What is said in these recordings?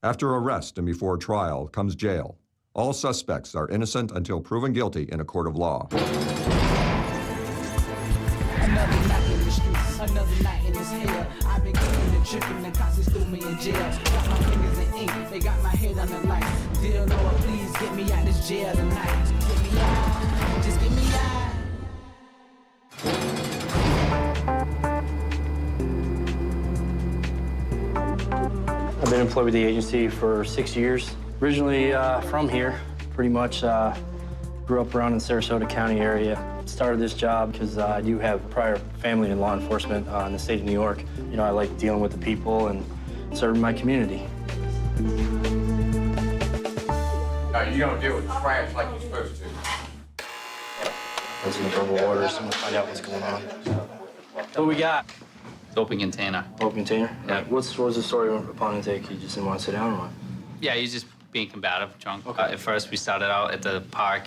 After arrest and before trial comes jail. All suspects are innocent until proven guilty in a court of law. Another night in the streets, another night in this hell. I've been kicking and tripping, the cops threw me in jail. Got my fingers in ink, they got my head on the lights. Dear Lord, please get me out this jail tonight. Get me out, just get me out. I've been employed with the agency for 6 years. Originally from here, pretty much grew up around in Sarasota County area. Started this job because I do have prior family in law enforcement in the state of New York. You know, I like dealing with the people and serving my community. No, you don't deal with trash like you're supposed to. Those are the verbal orders. I'm gonna find out what's going on. What we got? Open container. Open container? Yeah. What was the story upon intake? You just didn't want to sit down or what? Yeah, he's just being combative, drunk. Okay. At first, we started out at the park,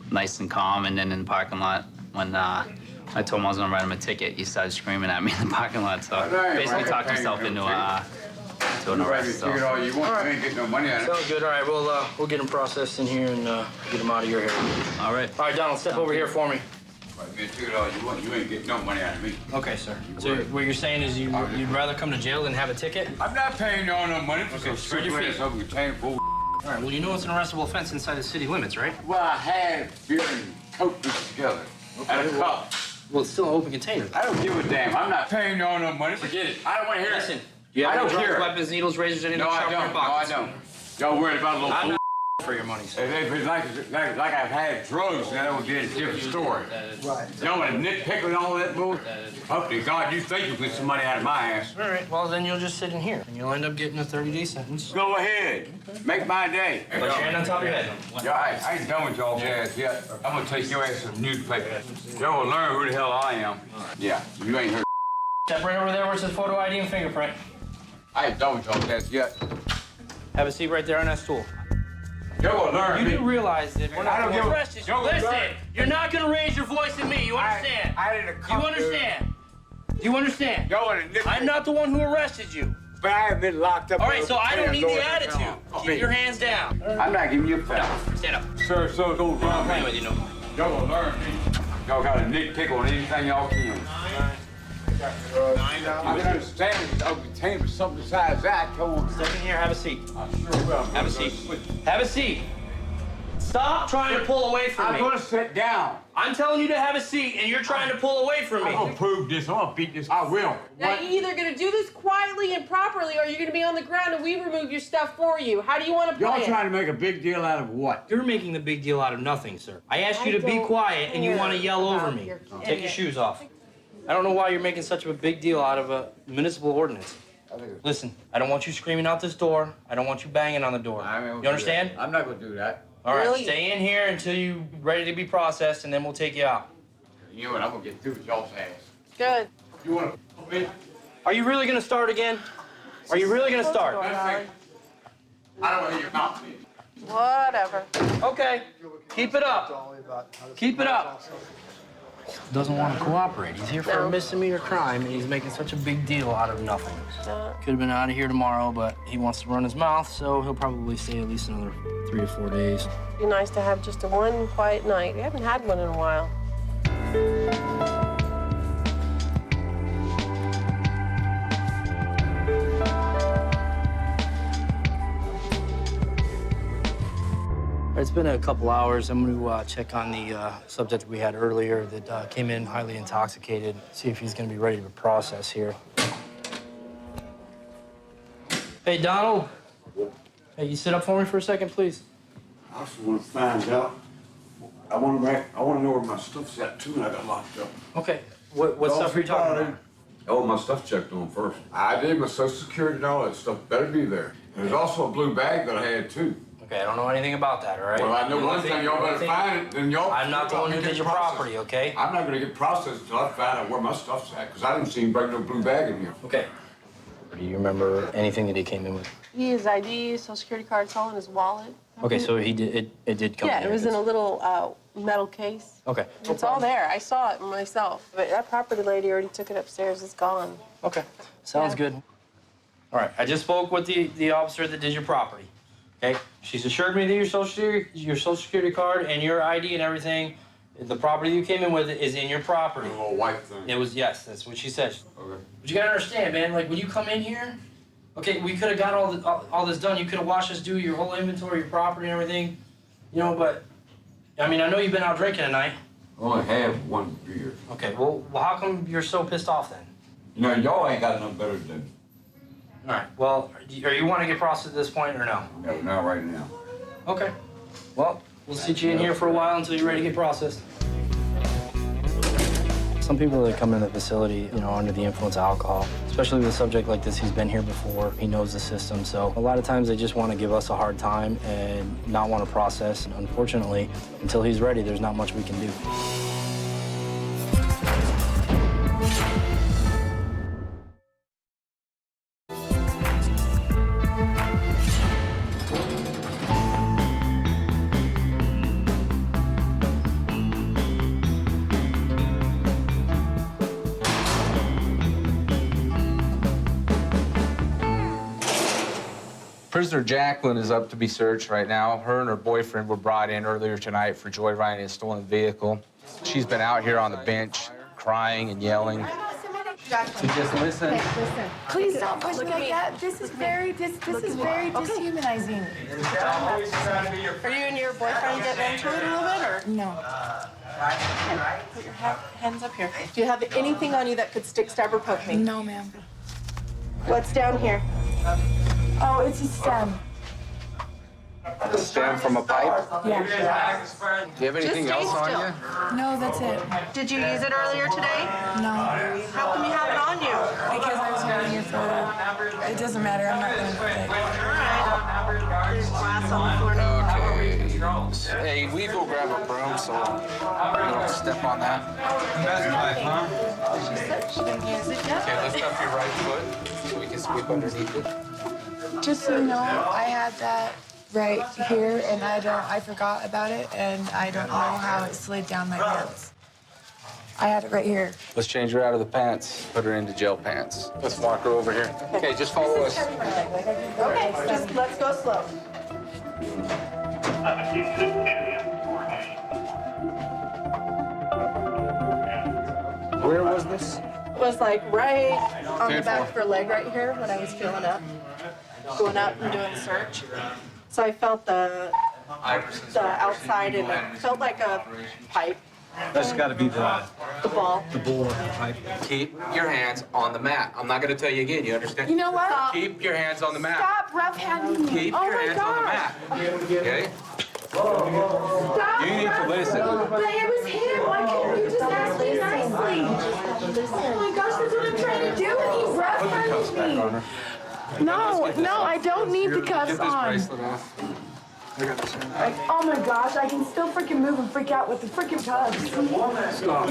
nice and calm, and then in the parking lot, when I told him I was gonna write him a ticket, he started screaming at me in the parking lot. So basically talked himself into an arrest. So. Take it all you want. You ain't getting no money out of it. Sounds good. All right, we'll get him processed in here and get him out of your hair. All right. All right, Donald, step over here for me. Man, take it all you want. You ain't getting no money out of me. Okay, sir. So what you're saying is you'd rather come to jail than have a ticket? I'm not paying y'all no money for some spread your stupid feet. ass over container bull. All right, well, you know it's an arrestable offense inside the city limits, right? Well, I had beer and coke mixed together. And a cup. Well, it's still an open container. I don't give a damn. I'm not paying y'all no money. Forget it. I don't want to hear Listen, it. do you have I any don't drugs, care. weapons, needles, razors, anything No, I sharp in your don't. No, I pockets? don't. Y'all worried about a little I'm bull. not for your money, sir. If it's like I've had drugs, then that would be a different story. Right. Y'all want to nitpick and all that bull? Hope to God you think you get some money out of my ass. All right, well, then you'll just sit in here, and you'll end up getting a 30-day sentence. Go ahead. Make my day. Put your hand on top of your head. Yeah, I ain't done with y'all's ass yet. I'm gonna take your ass to the newspaper. Y'all will learn who the hell I am. Yeah, you ain't heard. Step right over there where it says photo ID and fingerprint. I ain't done with y'all's ass yet. Have a seat right there on that stool. Y'all will learn You me. do realize that we're I not don't going give to a- arrest you. Y'all will Listen, learn. you're not going to raise your voice at me. You understand? I didn't Do come. you understand? Do you understand? Y'all want to nitpick. I'm not the one who arrested you. But I have been locked up. All right, so I don't need the Lord, attitude. no. Keep your hands down. I'm not giving you a foul. Stand up. Sir, so don't I'm not run playing me. with you no more. Y'all will learn me. Y'all got a nitpick on anything y'all can. I can understand it's obtained, but something besides that, come on. Step in here, have a seat. I sure will. Have a seat. Have a seat. Stop trying to pull away from I'm me. gonna sit down. I'm telling you to have a seat, and you're trying to pull away from I'm gonna me. prove this. I'm gonna beat this. I will. Now, you're either going to do this quietly and properly, or you're going to be on the ground and we remove your stuff for you. How do you want to play Y'all it? trying to make a big deal out of what? You're making the big deal out of nothing, sir. I asked you I to be don't quiet, and you care want to yell over about me. your Take kid. your shoes off. I don't know why you're making such a big deal out of a municipal ordinance. Listen, I don't want you screaming out this door. I don't want you banging on the door. You understand? I'm not gonna do that. All right, Really? stay in here until you're ready to be processed, and then we'll take you out. You know what? I'm gonna get through with y'all's ass. Good. You wanna me? Are you really gonna start again? Are you really gonna start? I don't wanna hear your mouth. Whatever. Okay, keep it up. Keep it up. Doesn't want to cooperate. He's here for No. a misdemeanor crime, and he's making such a big deal out of nothing. Could have been out of here tomorrow, but he wants to run his mouth, so he'll probably stay at least another 3 to 4 days. Be nice to have just a one quiet night. We haven't had one in a while. It's been a couple hours. I'm going to check on the subject we had earlier that came in highly intoxicated, see if he's going to be ready to process here. Hey, Donald. Hey, you sit up for me for a second, please? I also want to find out. I want to know where my stuff's at too, and I got locked up. Okay. What stuff are you talking about? Oh, my stuff checked on first. I did my Social Security and all that stuff. Better be there. There's also a blue bag that I had too. Okay, I don't know anything about that, all right? Well, I know one thing. Y'all better find it. Then y'all. I'm not the one who get did your processed. property, okay? I'm not gonna get processed until I find out where my stuff's at, because I didn't see him bring no blue bag in here. Okay. Do you remember anything that he came in with? His ID, Social Security card, it's all in his wallet. Okay, so he did. It did come. Yeah, in it was in a little metal case. Okay. It's all there. I saw it myself. But that property lady already took it upstairs. It's gone. Okay. Sounds Yeah. good. All right, I just spoke with the officer that did your property, okay? She's assured me that your social security card and your ID and everything, the property you came in with is in your property. The little white thing. It was, yes, that's what she said. Okay. But you gotta understand, man, like when you come in here, okay, we could have got all this done. You could have watched us do your whole inventory, your property and everything, you know, but, I mean, I know you've been out drinking tonight. Only have one beer. Okay, well, how come you're so pissed off then? You know, y'all ain't got nothing better to do. All right, well, are you want to get processed at this point or no? No, not right now. Okay, well, we'll sit you in here for a while until you're ready to get processed. Some people that come in the facility, you know, under the influence of alcohol, especially with a subject like this, he's been here before, he knows the system, so a lot of times they just want to give us a hard time and not want to process. And unfortunately, until he's ready, there's not much we can do. Prisoner Jacqueline is up to be searched right now. Her and her boyfriend were brought in earlier tonight for joyriding in a stolen vehicle. She's been out here on the bench crying and yelling. So just listen. Okay, listen. Please don't push me like that. This is very dehumanizing. Are you and your boyfriend getting into it a little bit, or? No. Put your hands up here. Do you have anything on you that could stick, stab, or poke me? No, ma'am. What's down here? Oh, it's a stem. A stem from a pipe? Yeah. Do you have anything Just stay else on still. you? No, that's it. Did you use it earlier today? No. How come you have it on you? Because I was holding it for... It doesn't matter. I'm not going to put it. There's glass on the floor now. Okay. Hey, we go grab a broom so you don't step on that. She said she didn't use it yet. Okay, lift up your right foot so we can sweep underneath it. Just so you know, I had that right here, and I forgot about it, and I don't know how it slid down my pants. I had it right here. Let's change her out of the pants, put her into jail pants. Let's walk her over here. Okay, just follow us. Okay, just let's go slow. Where was this? It was like right on the back of her leg right here when I was feeling up, going up and doing the search. So I felt the outside, and it felt like a pipe. That's got to be the ball. The bore of the pipe. Keep your hands on the mat. I'm not going to tell you again. You understand? You know what? Keep your hands on the mat. Stop rough-handing me. Keep Oh your my hands on the gosh. mat. Okay? Stop. You need to listen. But it was him. Why can't you just ask me nicely? Oh my gosh, that's what I'm trying to do, and he rough-handed me. No, I don't need the cuffs Get this on. bracelet off. Oh my gosh, I can still freaking move and freak out with the freaking cuffs.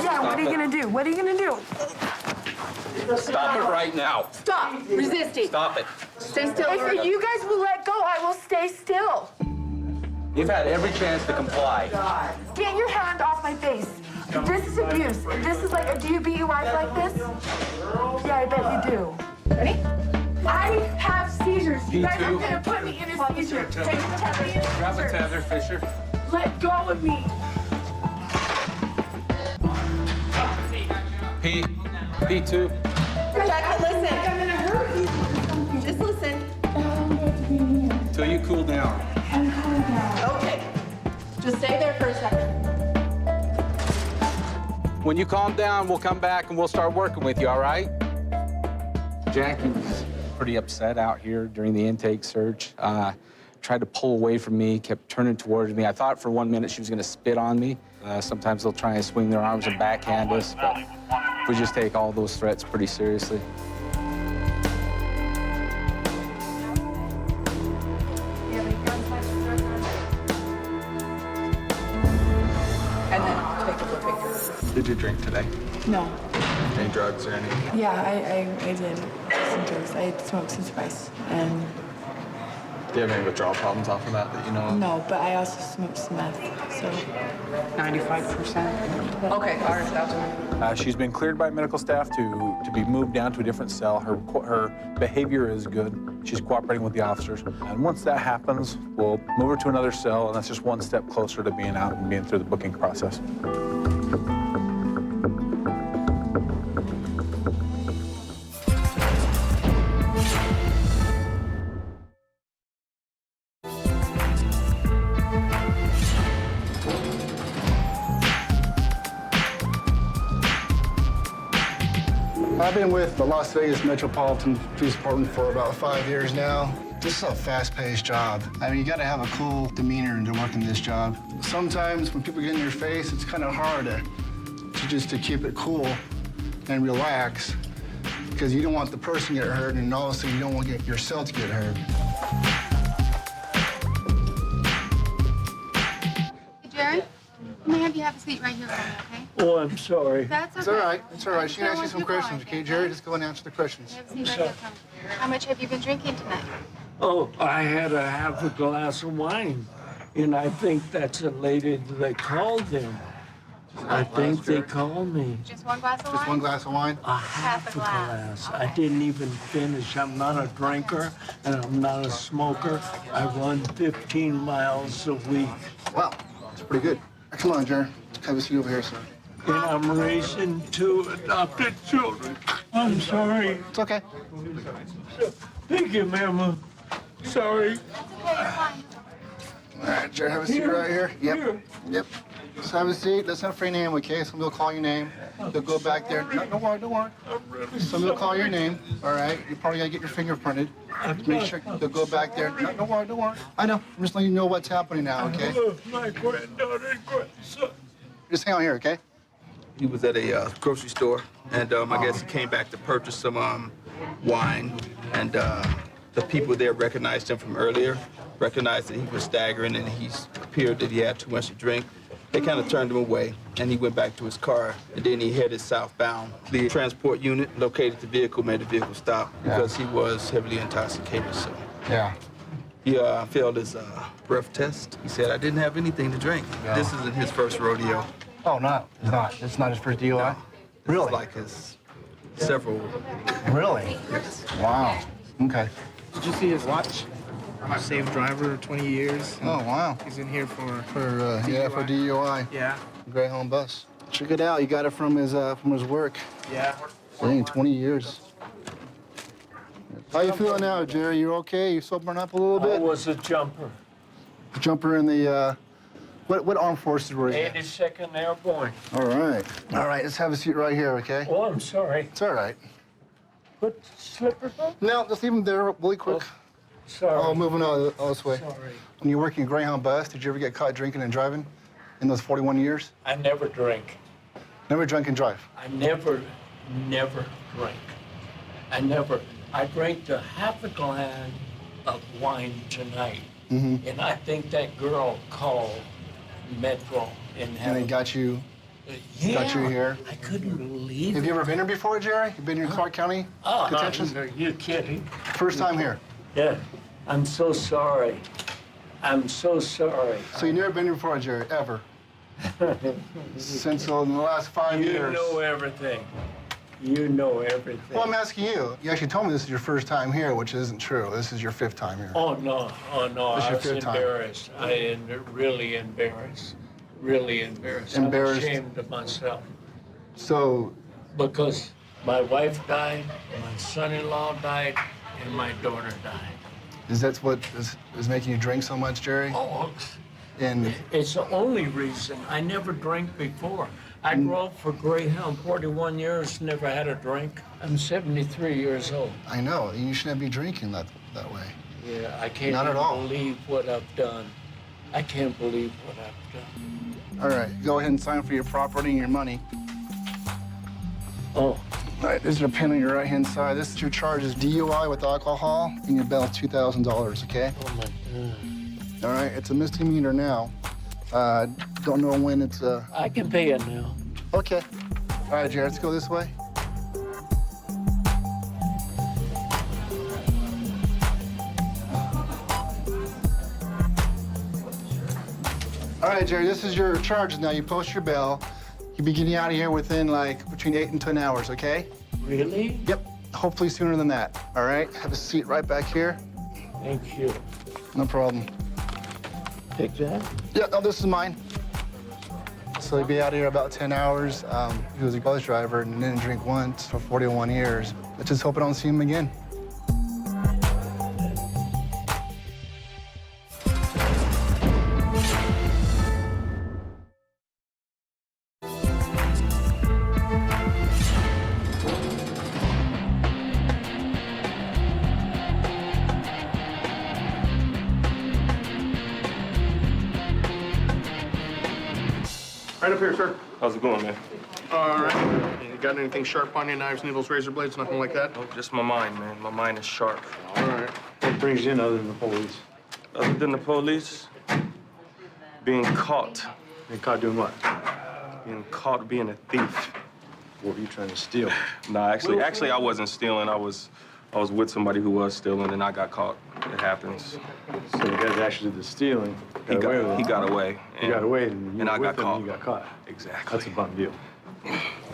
Yeah, what are you gonna do? What are you gonna do? Stop it right now. Stop resisting. Stop it. Stay still. If you guys will let go, I will stay still. You've had every chance to comply. Get your hand off my face. This is abuse. This is like, do you beat your wife like this? Yeah, I bet you do. Ready? I have seizures. You guys are gonna put me in a seizure. Take me in a Grab a seizure. tether, Fisher. Let go of me. P2. Jacqueline, listen. I'm gonna hurt you. Just listen. Till you cool down. Okay. Just stay there for a second. When you calm down, we'll come back and we'll start working with you, all right? Jackie was pretty upset out here during the intake search. Tried to pull away from me, kept turning towards me. I thought for 1 minute she was gonna spit on me. Sometimes they'll try and swing their arms and backhand us, but we just take all those threats pretty seriously. And then take a picture. Did you drink today? No. Any drugs or anything? Yeah, I did some drugs. I smoked some spice, and Do you have any withdrawal problems off of that you know of? No, but I also smoke some meth, so. 95%. Okay, all right, that's She's been cleared by medical staff to be moved down to a different cell. Her behavior is good. She's cooperating with the officers. And once that happens, we'll move her to another cell, and that's just one step closer to being out and being through the booking process. I've been with the Las Vegas Metropolitan Police Department for about 5 years now. This is a fast-paced job. I mean, you gotta have a cool demeanor to work in this job. Sometimes when people get in your face, it's kind of hard to keep it cool and relax, because you don't want the person to get hurt, and also you don't want yourself to get hurt. Hey, Jerry, I'm gonna have you have a seat right here for me, okay? Oh, I'm sorry. That's okay. It's all right. It's all right. She can Sure, ask you what some you questions, want, okay, Jerry? Just go and answer the questions. Have a seat right here for me. How much have you been drinking tonight? Oh, I had a half a glass of wine, and I think that's a lady that called them. I think they called me. Just one glass of wine? Just one glass of wine? A half a glass. I didn't even finish. I'm not a drinker, and I'm not a smoker. I run 15 miles a week. Wow, that's pretty good. Come on, Jerry. Have a seat over here, sir. And I'm raising 2 adopted children. I'm sorry. It's okay. Thank you, Mama. Sorry. That's okay, you're fine. All right, Jerry, have a seat right here. Yep. Here. Yep. Just have a seat. Let's not for your name, okay? Somebody will call your name. They'll go back there. No, don't worry, don't worry. Somebody will call your name, all right? You probably got to get your fingerprinted. Make sure they'll go back there. No, don't worry, don't worry. I know. I'm just letting you know what's happening now, okay? I love my granddaughter and grandson. Just hang on here, okay? He was at a grocery store, and I guess he came back to purchase some wine, and the people there recognized him from earlier, recognized that he was staggering and he appeared that he had too much to drink. They kind of turned him away, and he went back to his car, and then he headed southbound. The transport unit located the vehicle, made the vehicle stop because he was heavily intoxicated, so. Yeah. He failed his breath test. He said, I didn't have anything to drink. No. This isn't his first rodeo. Oh, no, it's not. It's not his first DUI? No. Really? It's like his several. Really? Wow. Okay. Did you see his watch? Safe driver, 20 years. Oh, wow. He's in here for DUI. Yeah. Greyhound bus. Check it out. You got it from his work. Yeah. Dang, 20 years. How you feeling now, Jerry? You okay? You sobering up a little bit? I was a jumper. Jumper in the, what armed forces were you? 82nd Airborne. All right. All right, let's have a seat right here, okay? Oh, I'm sorry. It's all right. Put slippers on? No, just leave them there really quick. Sorry. Oh, moving on this way. Sorry. When you were working Greyhound bus, did you ever get caught drinking and driving in those 41 years? I never drink. Never drank and drive? I never drank. I drank a half a glass of wine tonight. Mm-hmm. And I think that girl called Metro and they got you here? I couldn't believe Have it. you ever been here before, Jerry? You been here in Clark County Detention? Are you kidding? First time here? Yeah. I'm so sorry. I'm so sorry. So you never been here before, Jerry, ever? Since in the last 5 years? You know everything. You know everything. Well, I'm asking you. You actually told me this is your first time here, which isn't true. This is your 5th time here. Oh, no. This I your was 5th time. embarrassed. I am really embarrassed. Really embarrassed. Embarrassed? I'm ashamed of myself. So? Because my wife died, my son-in-law died, and my daughter died. Is that what is making you drink so much, Jerry? Oh, And it's the only reason. I never drank before. I drove for Greyhound 41 years, never had a drink. I'm 73 years old. I know. You shouldn't be drinking that way. Yeah, I can't Not at all. believe what I've done. I can't believe what I've done. All right, go ahead and sign for your property and your money. Oh. All right, this is your pen on your right-hand side. This is your charges: DUI with alcohol, and your bail $2,000, okay? Oh, my God. All right, it's a misdemeanor now. Don't know when it's I can pay it now. Okay. All right, Jared, let's go this way. right, Jerry, this is your charges now. You post your bail. You'll be getting out of here within, like, between 8 and 10 hours, okay? Really? Yep. Hopefully sooner than that, all right? Have a seat right back here. Thank you. No problem. Take that? Yeah, no, this is mine. So he'll be out of here about 10 hours. He was a bus driver and didn't drink once for 41 years. I just hope I don't see him again. Right up here, sir. How's it going, man? All right. You got anything sharp on you? Knives, needles, razor blades, nothing like that? Oh, just my mind, man. My mind is sharp. All right. What brings you in other than the police? Other than the police, being caught. Being caught doing what? Being caught being a thief. What were you trying to steal? Nah, actually, I wasn't stealing. I was with somebody who was stealing, and I got caught. It happens. So the guy that actually did the stealing He got away. He got away, and I got caught. You got caught. Exactly. That's a bum deal.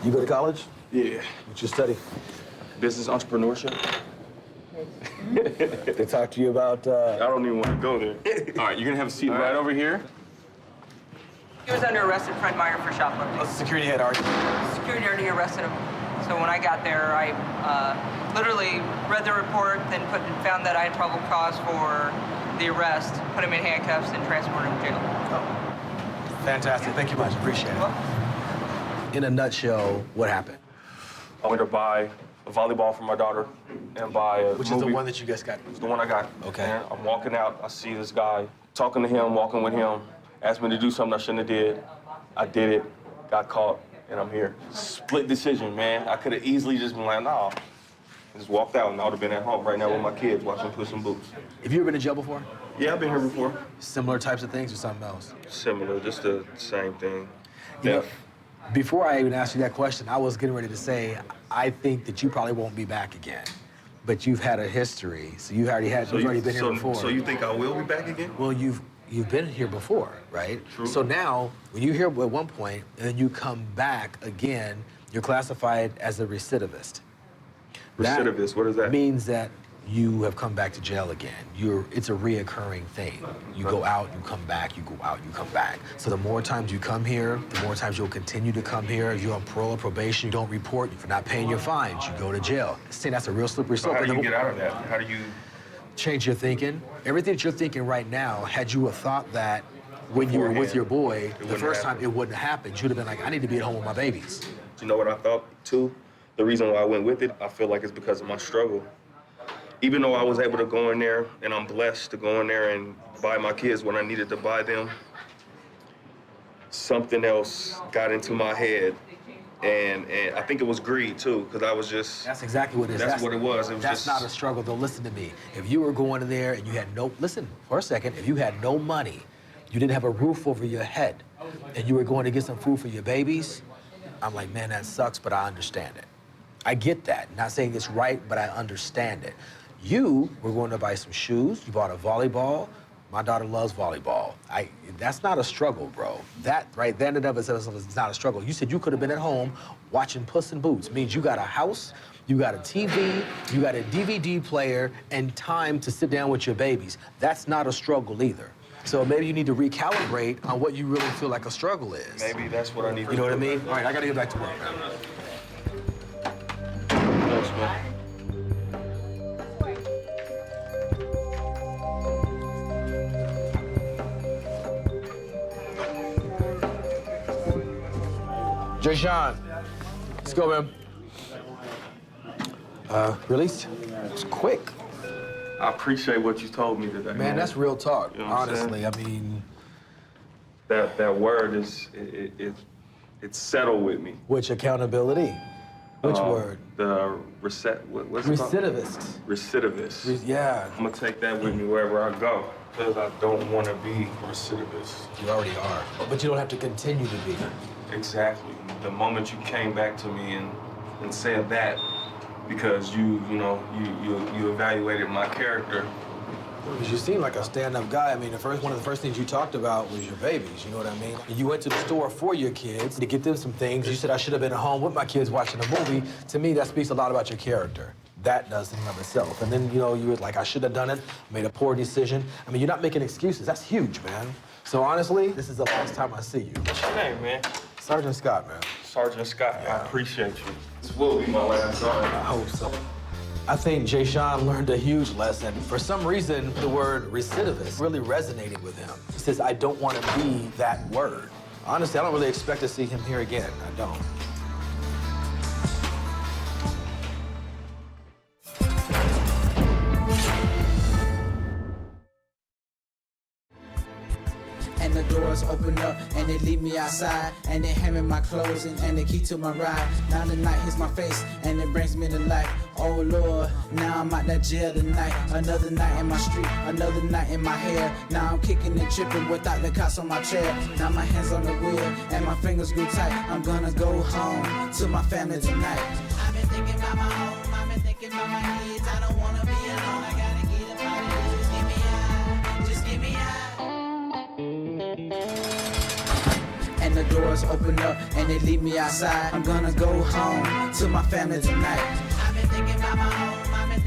You go to college? Yeah. What you study? Business entrepreneurship. They talk to you about, I don't even want to go there. All right, you're gonna have a seat right over here. He was under arrest in Fred Meyer for shoplifting. what's the security head argument? Security already arrested him. So when I got there, I literally read the report, then found that I had probable cause for the arrest, put him in handcuffs, and transported him to jail. Oh. Fantastic. Thank you much. Appreciate it. In a nutshell, what happened? I went to buy a volleyball for my daughter and buy a Which movie. is the one that you guys got? It's the one I got. Okay. And I'm walking out, I see this guy, talking to him, walking with him, asked me to do something I shouldn't have did. I did it, got caught, and I'm here. Split decision, man. I could have easily just been like, nah. Just walked out, and I would have been at home right now with my kids watching Puss in Boots. Have you ever been in jail before? Yeah, I've been here before. Similar types of things or something else? Similar, just the same thing. You know, before I even asked you that question, I was getting ready to say, I think that you probably won't be back again. But you've had a history, so you've already been here before. So you think I will be back again? Well, you've been here before, right? True. So now, when you're here at one point, and then you come back again, you're classified as a recidivist. Recidivist, what does that mean? Means that you have come back to jail again. It's a reoccurring thing. You go out, you come back, you go out, you come back. So the more times you come here, the more times you'll continue to come here. If you're on parole or probation, you don't report. If you're not paying your fines, you go to jail. See, that's a real slippery slope. So how do you get out of that? How do you... Change your thinking. Everything that you're thinking right now, had you have thought that when you were with your boy, the first time it wouldn't have happened, you'd have been like, I need to be at home with my babies. You know what I thought, too? The reason why I went with it, I feel like it's because of my struggle. Even though I was able to go in there, and I'm blessed to go in there and buy my kids when I needed to buy them, something else got into my head. And I think it was greed, too, because I was just... That's exactly what it is. That's what it was. That's not a struggle, though. Listen to me. If you were going in there and you had no... Listen, for a second. If you had no money, you didn't have a roof over your head, and you were going to get some food for your babies, I'm like, man, that sucks, but I understand it. I get that. Not saying it's right, but I understand it. You were going to buy some shoes. You bought a volleyball. My daughter loves volleyball. That's not a struggle, bro. That right there in and of itself is not a struggle. You said you could have been at home watching Puss in Boots. Means you got a house, you got a TV, you got a DVD player, and time to sit down with your babies. That's not a struggle either. So maybe you need to recalibrate on what you really feel like a struggle is. Maybe that's what I need to do. You know what I mean? All right, I gotta get back to work. Thanks, man. Jay Sean, let's go, man. Released? It's quick. I appreciate what you told me today. Man, that's real talk, You know what I'm honestly. saying? I mean... That word is, it's settled with me. Which accountability? Which word? The what's it called? Recidivist. Recidivist. Yeah. I'm gonna take that with me wherever I go, because I don't want to be recidivist. You already are. But you don't have to continue to be. Exactly. The moment you came back to me and said that, because you evaluated my character, Because you seem like a stand-up guy. I mean, one of the first things you talked about was your babies, you know what I mean? You went to the store for your kids to get them some things. You said, I should have been at home with my kids watching a movie. To me, that speaks a lot about your character. That does in and of itself. And then, you know, you were like, I should have done it, made a poor decision. I mean, you're not making excuses. That's huge, man. So honestly, this is the last time I see you. What's your name, man? Sergeant Scott, man. Sergeant Scott, I appreciate you. This will be my last time. I hope so. I think Jay Sean learned a huge lesson. For some reason, the word recidivist really resonated with him. He says, I don't want to be that word. Honestly, I don't really expect to see him here again. I don't. And the doors open up and they leave me outside, and they hand me my clothes and the key to my ride. Now the night hits my face and it brings me to life. Oh Lord, now I'm out that jail tonight. Another night in my street, another night in my hair. Now I'm kicking and tripping without the cops on my chair. Now my hands on the wheel and my fingers grew tight. I'm gonna go home to my family tonight. I've been thinking about my home, I've been thinking about my kids. I don't wanna be alone, I gotta get up out of here. Just get me out, just get me out. And the doors open up and they leave me outside. I'm gonna go home to my family tonight. I've been thinking about my home, I've been